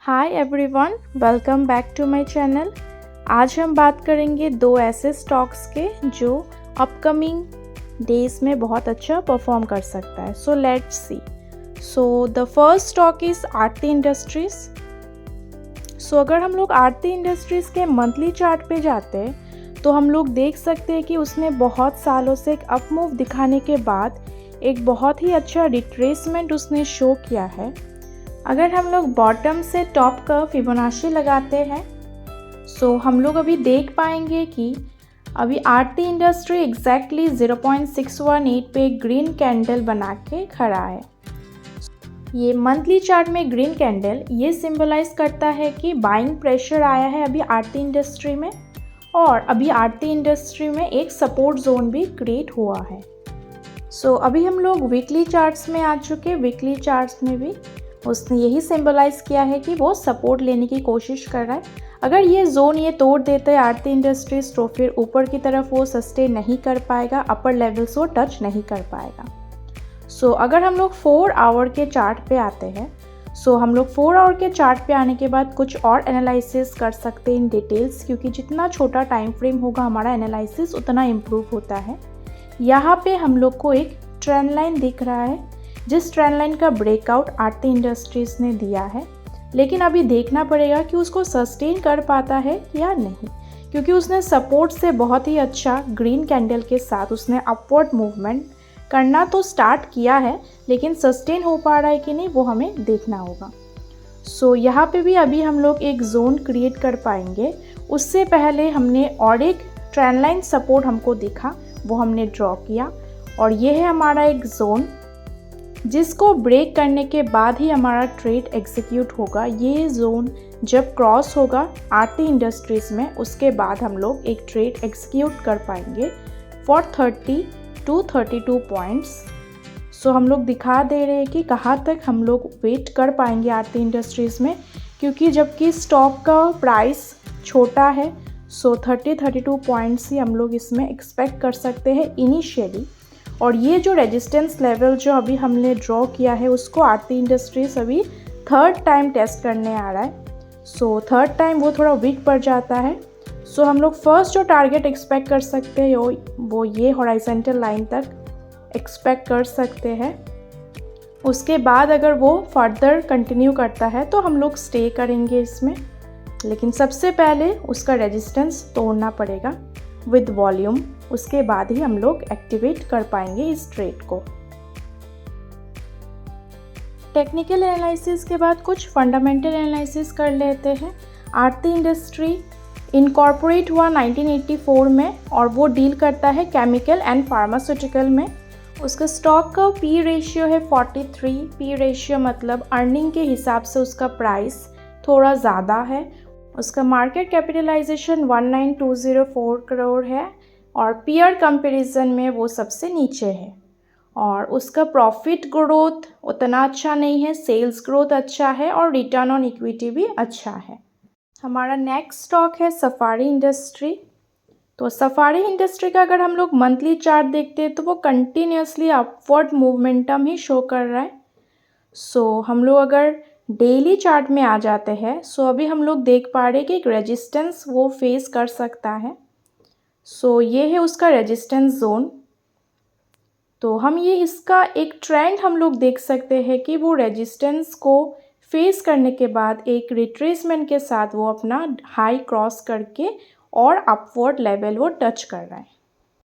Hi everyone, welcome back to my channel. आज हम बात करेंगे दो ऐसे स्टॉक्स के जो अपकमिंग डेज में बहुत अच्छा परफॉर्म कर सकता है। So let's see. So the first stock is Aarti industries. So अगर हम लोग आरती इंडस्ट्रीज़ के मंथली चार्ट पे जाते हैं तो हम लोग देख सकते हैं कि उसने बहुत सालों से एक अप मूव दिखाने के बाद एक बहुत ही अच्छा रिट्रेसमेंट उसने शो किया है। अगर हम लोग बॉटम से टॉप का फिबोनाची लगाते हैं सो हम लोग अभी देख पाएंगे कि अभी आरती इंडस्ट्री एग्जैक्टली 0.618 पे ग्रीन कैंडल बना के खड़ा है। ये मंथली चार्ट में ग्रीन कैंडल ये सिंबलाइज करता है कि बाइंग प्रेशर आया है अभी आरती इंडस्ट्री में, और अभी आरती इंडस्ट्री में एक सपोर्ट जोन भी क्रिएट हुआ है। सो अभी हम लोग वीकली चार्ट्स में आ चुके। वीकली चार्ट्स में भी उसने यही सिंबलाइज किया है कि वो सपोर्ट लेने की कोशिश कर रहा है। अगर ये जोन ये तोड़ देते हैं आरती इंडस्ट्रीज तो फिर ऊपर की तरफ वो सस्टेन नहीं कर पाएगा, अपर लेवल्स वो टच नहीं कर पाएगा। सो अगर हम लोग 4 आवर के चार्ट पे आते हैं सो हम लोग 4 आवर के चार्ट पे आने के बाद कुछ और एनालिसिस कर सकते हैं इन डिटेल्स, क्योंकि जितना छोटा टाइम फ्रेम होगा हमारा एनालिसिस उतना इम्प्रूव होता है। यहाँ पे हम लोग को एक ट्रेंड लाइन दिख रहा है जिस ट्रेंड लाइन का ब्रेकआउट आरती इंडस्ट्रीज़ ने दिया है, लेकिन अभी देखना पड़ेगा कि उसको सस्टेन कर पाता है या नहीं, क्योंकि उसने सपोर्ट से बहुत ही अच्छा ग्रीन कैंडल के साथ उसने अपवर्ड मूवमेंट करना तो स्टार्ट किया है, लेकिन सस्टेन हो पा रहा है कि नहीं वो हमें देखना होगा। सो यहाँ पे भी अभी हम लोग एक जोन क्रिएट कर पाएंगे। उससे पहले हमने और एक ट्रेंड लाइन सपोर्ट हमको दिखा, वो हमने ड्रॉ किया, और ये है हमारा एक जोन जिसको ब्रेक करने के बाद ही हमारा ट्रेड एग्जीक्यूट होगा। ये जोन जब क्रॉस होगा आरती इंडस्ट्रीज़ में उसके बाद हम लोग एक ट्रेड एग्जीक्यूट कर पाएंगे फॉर 30 to 32 पॉइंट्स। सो हम लोग दिखा दे रहे हैं कि कहाँ तक हम लोग वेट कर पाएंगे आरती इंडस्ट्रीज़ में, क्योंकि जबकि स्टॉक का प्राइस छोटा है सो 30-32 पॉइंट्स ही हम लोग इसमें एक्सपेक्ट कर सकते हैं इनिशियली। और ये जो रेजिस्टेंस लेवल जो अभी हमने ड्रॉ किया है उसको आरती इंडस्ट्रीज अभी थर्ड टाइम टेस्ट करने आ रहा है। सो थर्ड टाइम वो थोड़ा वीक पड़ जाता है। सो हम लोग फर्स्ट जो टारगेट एक्सपेक्ट कर सकते हैं वो ये हॉराइजेंटल लाइन तक एक्सपेक्ट कर सकते हैं। उसके बाद अगर वो फर्दर कंटिन्यू करता है तो हम लोग स्टे करेंगे इसमें, लेकिन सबसे पहले उसका रेजिस्टेंस तोड़ना पड़ेगा विद वॉल्यूम। उसके बाद ही हम लोग एक्टिवेट कर पाएंगे इस ट्रेड को। टेक्निकल एनालिसिस के बाद कुछ फंडामेंटल एनालिसिस कर लेते हैं। आरती इंडस्ट्री इनकॉर्पोरेट हुआ 1984 में और वो डील करता है केमिकल एंड फार्मास्यूटिकल में। उसका स्टॉक का पी रेशियो है 43। पी रेशियो मतलब अर्निंग के हिसाब से उसका प्राइस थोड़ा ज़्यादा है। उसका मार्केट कैपिटलाइजेशन 19,204 करोड़ है और पीयर कंपैरिजन में वो सबसे नीचे है। और उसका प्रॉफिट ग्रोथ उतना अच्छा नहीं है, सेल्स ग्रोथ अच्छा है और रिटर्न ऑन इक्विटी भी अच्छा है। हमारा नेक्स्ट स्टॉक है सफारी इंडस्ट्री। तो सफारी इंडस्ट्री का अगर हम लोग मंथली चार्ट देखते हैं तो वो कंटिन्यूसली अपवर्ड मूवमेंटम ही शो कर रहा है। सो हम लोग अगर डेली चार्ट में आ जाते हैं सो अभी हम लोग देख पा रहे हैं कि एक रेजिस्टेंस वो फेस कर सकता है। सो ये है उसका रेजिस्टेंस जोन। तो हम ये इसका एक ट्रेंड हम लोग देख सकते हैं कि वो रेजिस्टेंस को फेस करने के बाद एक रिट्रेसमेंट के साथ वो अपना हाई क्रॉस करके और अपवर्ड लेवल वो टच कर रहा है।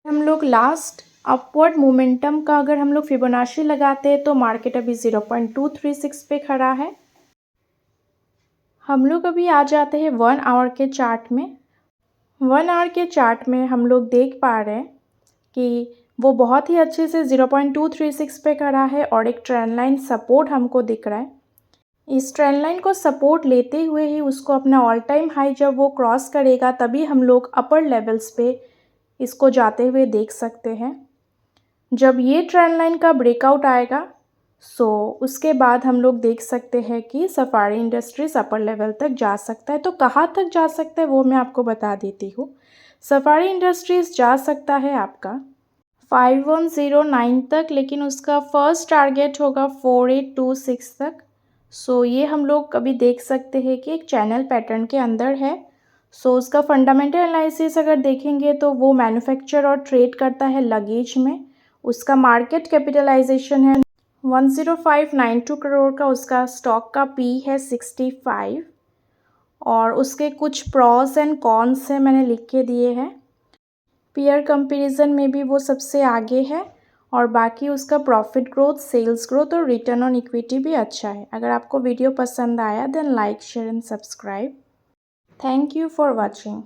हम लोग लास्ट अपवर्ड मोमेंटम का अगर हम लोग फिबोनाची लगाते हैं तो मार्केट अभी 0.236 पे खड़ा है। हम लोग अभी आ जाते हैं 1 आवर के चार्ट में। 1 आवर के चार्ट में हम लोग देख पा रहे हैं कि वो बहुत ही अच्छे से 0.236 पे खड़ा है और एक ट्रेंड लाइन सपोर्ट हमको दिख रहा है। इस ट्रेंड लाइन को सपोर्ट लेते हुए ही उसको अपना ऑल टाइम हाई जब वो क्रॉस करेगा तभी हम लोग अपर लेवल्स पे इसको जाते हुए देख सकते हैं। जब ये ट्रेंड लाइन का ब्रेकआउट आएगा सो उसके बाद हम लोग देख सकते हैं कि सफारी इंडस्ट्रीज अपर लेवल तक जा सकता है। तो कहाँ तक जा सकता है वो मैं आपको बता देती हूँ। सफारी इंडस्ट्रीज जा सकता है आपका 5109 तक, लेकिन उसका फर्स्ट टारगेट होगा 4826 तक। सो ये हम लोग अभी देख सकते हैं कि एक चैनल पैटर्न के अंदर है। सो उसका फंडामेंटल एनालिसिस अगर देखेंगे तो वो मैन्युफैक्चर और ट्रेड करता है लगेज में। उसका मार्केट कैपिटलाइजेशन है 10592 करोड़ का। उसका स्टॉक का पी है 65 और उसके कुछ प्रॉस एंड कॉन्स हैं, मैंने लिख के दिए हैं। पीयर कंपैरिजन में भी वो सबसे आगे है और बाकी उसका प्रॉफिट ग्रोथ, सेल्स ग्रोथ और रिटर्न ऑन इक्विटी भी अच्छा है। अगर आपको वीडियो पसंद आया then like, share and subscribe. Thank you for watching.